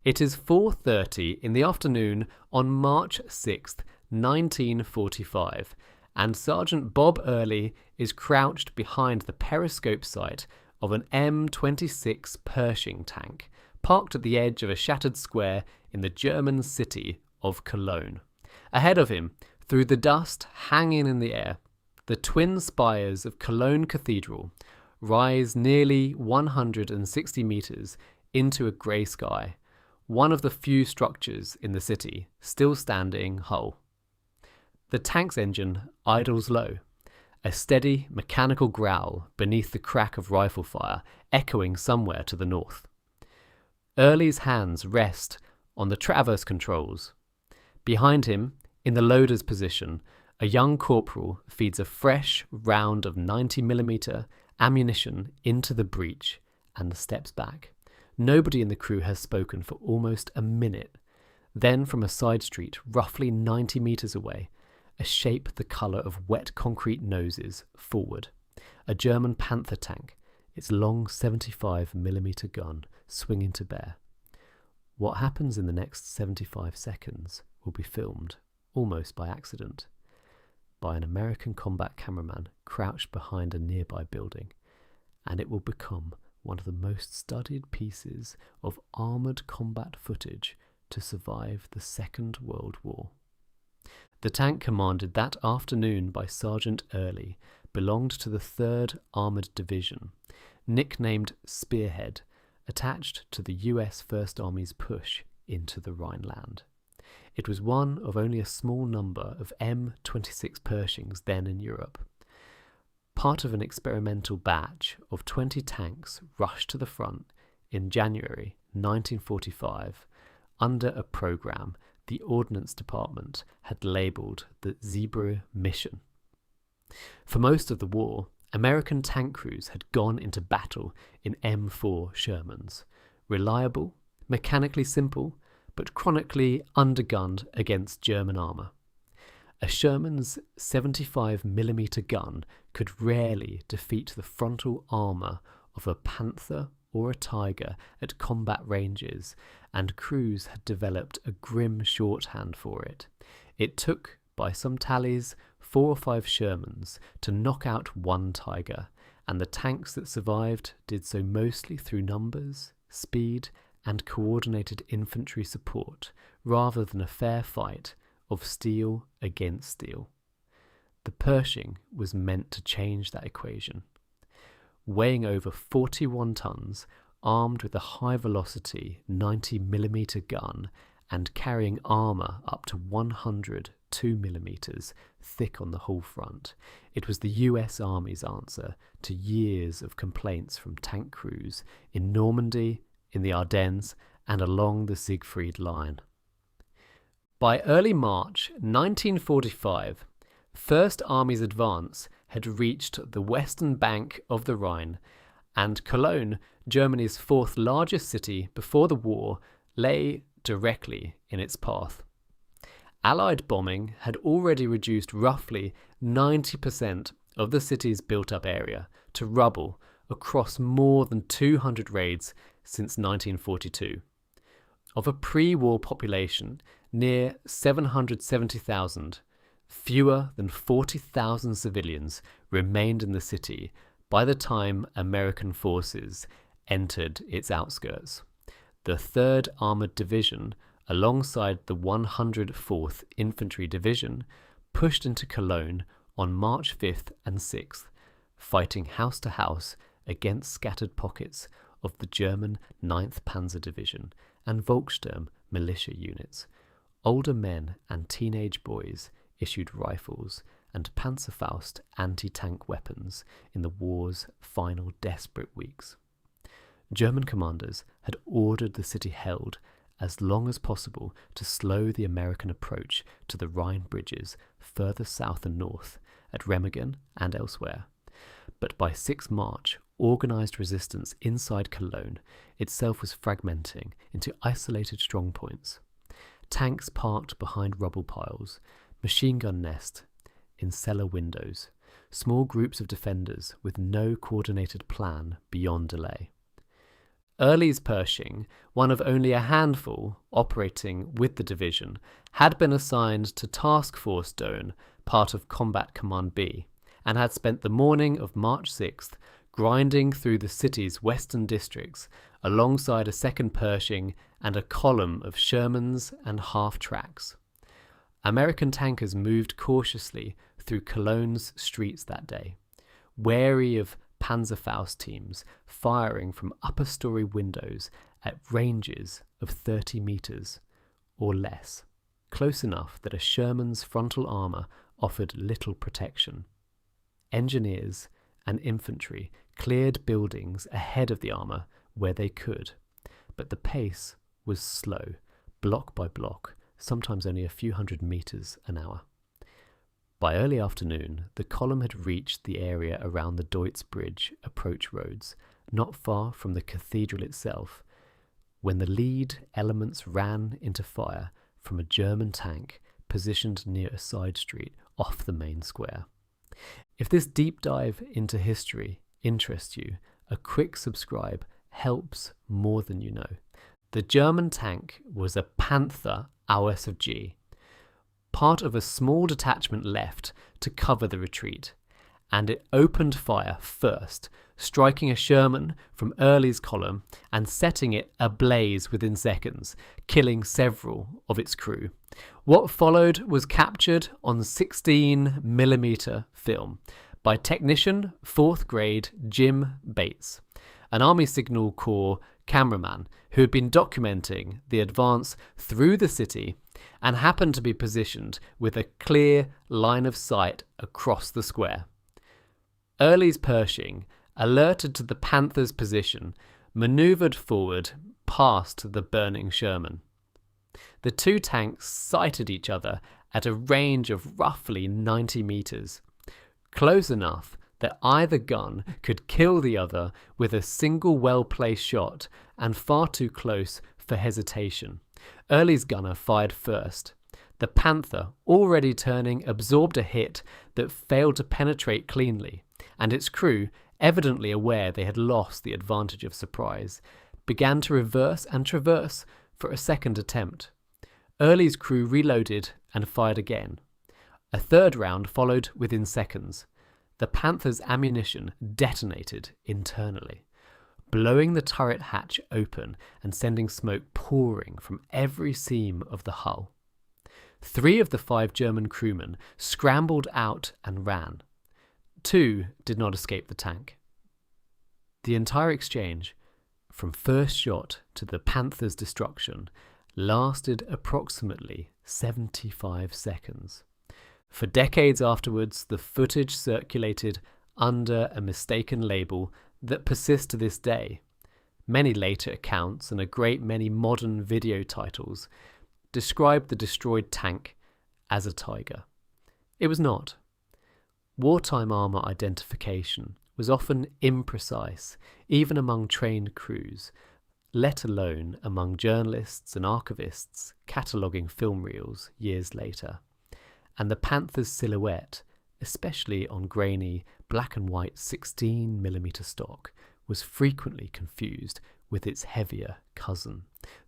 It is 4:30 in the afternoon on March 6th, 1945, and Sergeant Bob Early is crouched behind the periscope sight of an M26 Pershing tank, parked at the edge of a shattered square in the German city of Cologne. Ahead of him, through the dust hanging in the air, the twin spires of Cologne Cathedral rise nearly 160 metres into a grey sky, one of the few structures in the city still standing whole. The tank's engine idles low, a steady mechanical growl beneath the crack of rifle fire echoing somewhere to the north. Early's hands rest on the traverse controls. Behind him, in the loader's position, a young corporal feeds a fresh round of 90mm ammunition into the breech and steps back. Nobody in the crew has spoken for almost a minute. Then, from a side street roughly 90 metres away, a shape the colour of wet concrete noses forward. A German Panther tank, its long 75mm gun swinging to bear. What happens in the next 75 seconds will be filmed, almost by accident, by an American combat cameraman crouched behind a nearby building, and it will become one of the most studied pieces of armoured combat footage to survive the Second World War. The tank commanded that afternoon by Sergeant Early belonged to the 3rd Armoured Division, nicknamed Spearhead, attached to the US First Army's push into the Rhineland. It was one of only a small number of M26 Pershings then in Europe. Part of an experimental batch of 20 tanks rushed to the front in January 1945 under a programme the Ordnance Department had labelled the Zebra Mission. For most of the war, American tank crews had gone into battle in M4 Shermans, reliable, mechanically simple, but chronically undergunned against German armour. A Sherman's 75mm gun could rarely defeat the frontal armour of a Panther or a Tiger at combat ranges, and crews had developed a grim shorthand for it. It took, by some tallies, 4 or 5 Shermans to knock out one Tiger, and the tanks that survived did so mostly through numbers, speed, and coordinated infantry support, rather than a fair fight of steel against steel. The Pershing was meant to change that equation. Weighing over 41 tons, armed with a high-velocity 90mm gun and carrying armour up to 102mm thick on the hull front, it was the US Army's answer to years of complaints from tank crews in Normandy, in the Ardennes, and along the Siegfried Line. By early March 1945, First Army's advance had reached the western bank of the Rhine, and Cologne, Germany's 4th largest city before the war, lay directly in its path. Allied bombing had already reduced roughly 90% of the city's built-up area to rubble across more than 200 raids since 1942. Of a pre-war population near 770,000, fewer than 40,000 civilians remained in the city by the time American forces entered its outskirts. The 3rd Armoured Division, alongside the 104th Infantry Division, pushed into Cologne on March 5th and 6th, fighting house to house against scattered pockets of the German 9th Panzer Division and Volkssturm militia units. Older men and teenage boys issued rifles and Panzerfaust anti-tank weapons in the war's final desperate weeks. German commanders had ordered the city held as long as possible to slow the American approach to the Rhine bridges further south and north, at Remagen and elsewhere. But by 6 March, organised resistance inside Cologne itself was fragmenting into isolated strongpoints. Tanks parked behind rubble piles, machine gun nests in cellar windows, small groups of defenders with no coordinated plan beyond delay. Early's Pershing, one of only a handful operating with the division, had been assigned to Task Force Doan, part of Combat Command B, and had spent the morning of March 6th grinding through the city's western districts alongside a second Pershing and a column of Shermans and half-tracks. American tankers moved cautiously through Cologne's streets that day, wary of Panzerfaust teams firing from upper-story windows at ranges of 30 metres or less, close enough that a Sherman's frontal armour offered little protection. Engineers and infantry cleared buildings ahead of the armour where they could, but the pace was slow, block by block, sometimes only a few hundred metres an hour. By early afternoon, the column had reached the area around the Deutz Bridge approach roads, not far from the cathedral itself, when the lead elements ran into fire from a German tank positioned near a side street off the main square. If this deep dive into history interests you, a quick subscribe helps more than you know. The German tank was a Panther AOSFG, part of a small detachment left to cover the retreat, and it opened fire first, striking a Sherman from Early's column and setting it ablaze within seconds, killing several of its crew. What followed was captured on 16mm film by technician 4th grade Jim Bates, an Army Signal Corps cameraman who had been documenting the advance through the city and happened to be positioned with a clear line of sight across the square. Early's Pershing, alerted to the Panther's position, manoeuvred forward past the burning Sherman. The two tanks sighted each other at a range of roughly 90 metres, close enough that either gun could kill the other with a single well-placed shot, and far too close for hesitation. Early's gunner fired first. The Panther, already turning, absorbed a hit that failed to penetrate cleanly, and its crew, evidently aware they had lost the advantage of surprise, began to reverse and traverse for a second attempt. Early's crew reloaded and fired again. A third round followed within seconds. The Panther's ammunition detonated internally, blowing the turret hatch open and sending smoke pouring from every seam of the hull. 3 of the 5 German crewmen scrambled out and ran. 2 did not escape the tank. The entire exchange, from first shot to the Panther's destruction, lasted approximately 75 seconds. For decades afterwards, the footage circulated under a mistaken label that persists to this day. Many later accounts and a great many modern video titles describe the destroyed tank as a Tiger. It was not. Wartime armour identification was often imprecise, even among trained crews, let alone among journalists and archivists cataloguing film reels years later. And the Panther's silhouette, especially on grainy black and white 16mm stock, was frequently confused with its heavier cousin.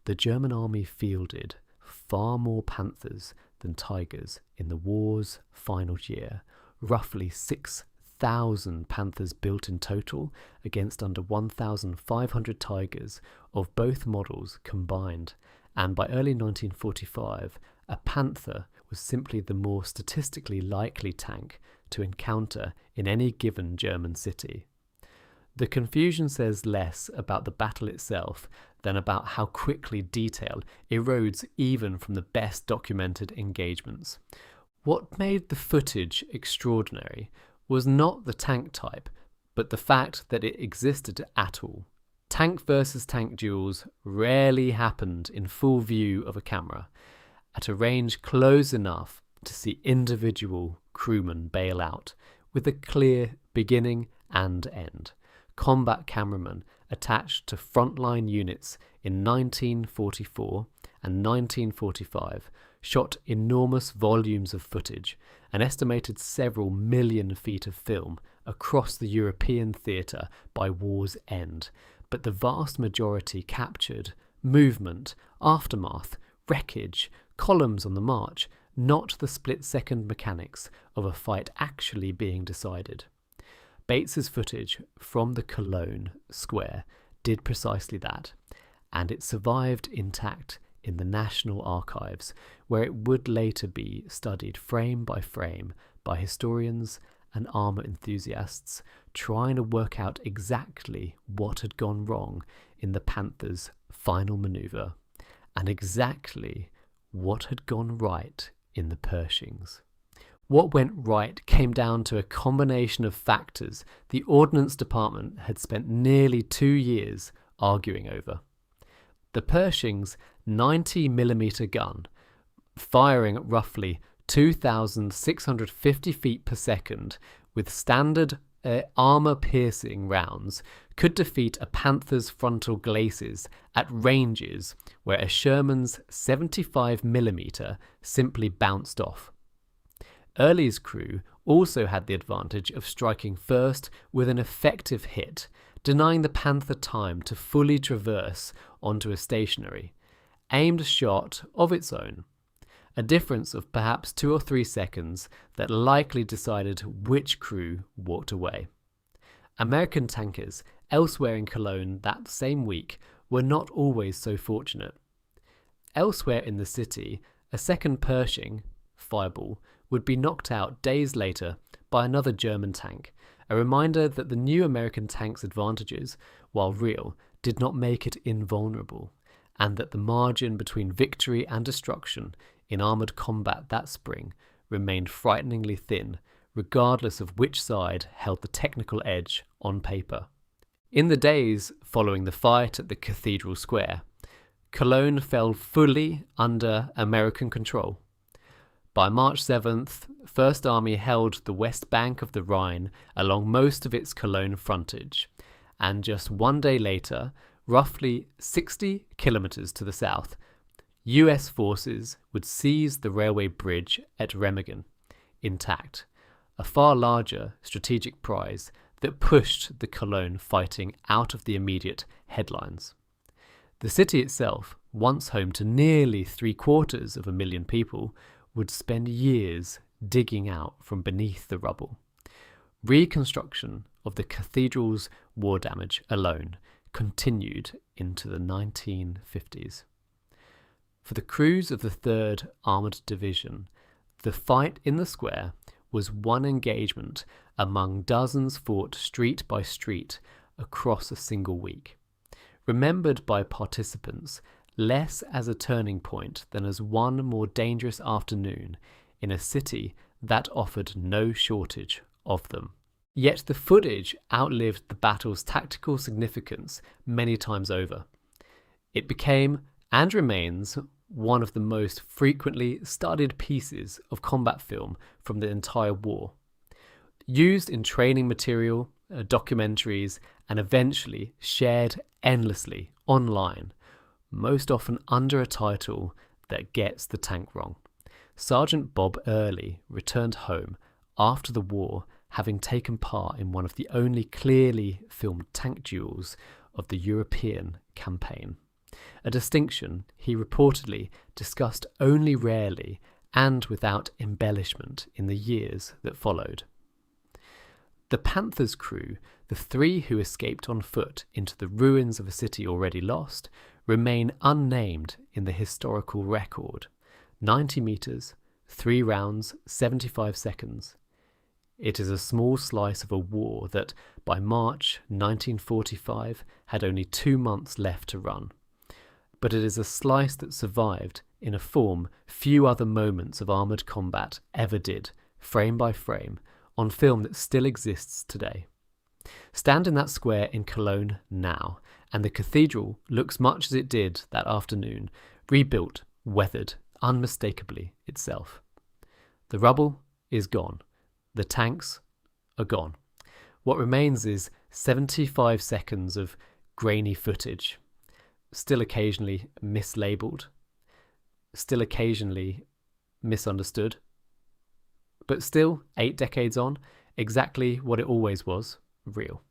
The German army fielded far more Panthers than Tigers in the war's final year, roughly 6,000 Panthers built in total against under 1,500 Tigers of both models combined, and by early 1945 a Panther was simply the more statistically likely tank to encounter in any given German city. The confusion says less about the battle itself than about how quickly detail erodes even from the best documented engagements. What made the footage extraordinary was not the tank type, but the fact that it existed at all. Tank versus tank duels rarely happened in full view of a camera, at a range close enough to see individual crewmen bail out, with a clear beginning and end. Combat cameramen attached to frontline units in 1944 and 1945 shot enormous volumes of footage, an estimated several million feet of film across the European theatre by war's end. but the vast majority captured movement, aftermath, wreckage, columns on the march, not the split-second mechanics of a fight actually being decided. Bates's footage from the Cologne square did precisely that, and it survived intact in the National Archives, where it would later be studied frame by frame by historians and armour enthusiasts trying to work out exactly what had gone wrong in the Panthers' final manoeuvre, and exactly what had gone right in the Pershings. What went right came down to a combination of factors the Ordnance Department had spent nearly 2 years arguing over. The Pershing's 90mm gun, firing at roughly 2,650 feet per second with standard armour-piercing rounds, could defeat a Panther's frontal glacis at ranges where a Sherman's 75mm simply bounced off. Early's crew also had the advantage of striking first with an effective hit, denying the Panther time to fully traverse onto a stationary, aimed shot of its own, a difference of perhaps 2 or 3 seconds that likely decided which crew walked away. American tankers elsewhere in Cologne that same week were not always so fortunate. Elsewhere in the city, a second Pershing, Fireball, would be knocked out days later by another German tank, a reminder that the new American tank's advantages, while real, did not make it invulnerable, and that the margin between victory and destruction in armoured combat that spring remained frighteningly thin, regardless of which side held the technical edge on paper. In the days following the fight at the Cathedral Square, Cologne fell fully under American control. By March 7th, First Army held the west bank of the Rhine along most of its Cologne frontage, and just 1 day later, roughly 60 kilometres to the south, US forces would seize the railway bridge at Remagen, intact, a far larger strategic prize that pushed the Cologne fighting out of the immediate headlines. The city itself, once home to nearly 750,000 people, would spend years digging out from beneath the rubble. Reconstruction of the cathedral's war damage alone continued into the 1950s. For the crews of the 3rd Armoured Division, the fight in the square was one engagement among dozens fought street by street across a single week, remembered by participants less as a turning point than as one more dangerous afternoon in a city that offered no shortage of them. Yet the footage outlived the battle's tactical significance many times over. It became, and remains, one of the most frequently studied pieces of combat film from the entire war. Used in training material, documentaries, and eventually shared endlessly online, most often under a title that gets the tank wrong. Sergeant Bob Early returned home after the war, having taken part in one of the only clearly filmed tank duels of the European campaign, a distinction he reportedly discussed only rarely and without embellishment in the years that followed. The Panthers crew, the 3 who escaped on foot into the ruins of a city already lost, remain unnamed in the historical record. 90 metres, 3 rounds, 75 seconds. It is a small slice of a war that, by March 1945, had only 2 months left to run. But it is a slice that survived in a form few other moments of armoured combat ever did, frame by frame, on film that still exists today. Stand in that square in Cologne now, and the cathedral looks much as it did that afternoon, rebuilt, weathered, unmistakably itself. The rubble is gone. The tanks are gone. What remains is 75 seconds of grainy footage, still occasionally mislabeled, still occasionally misunderstood, but still, 8 decades on, exactly what it always was, real.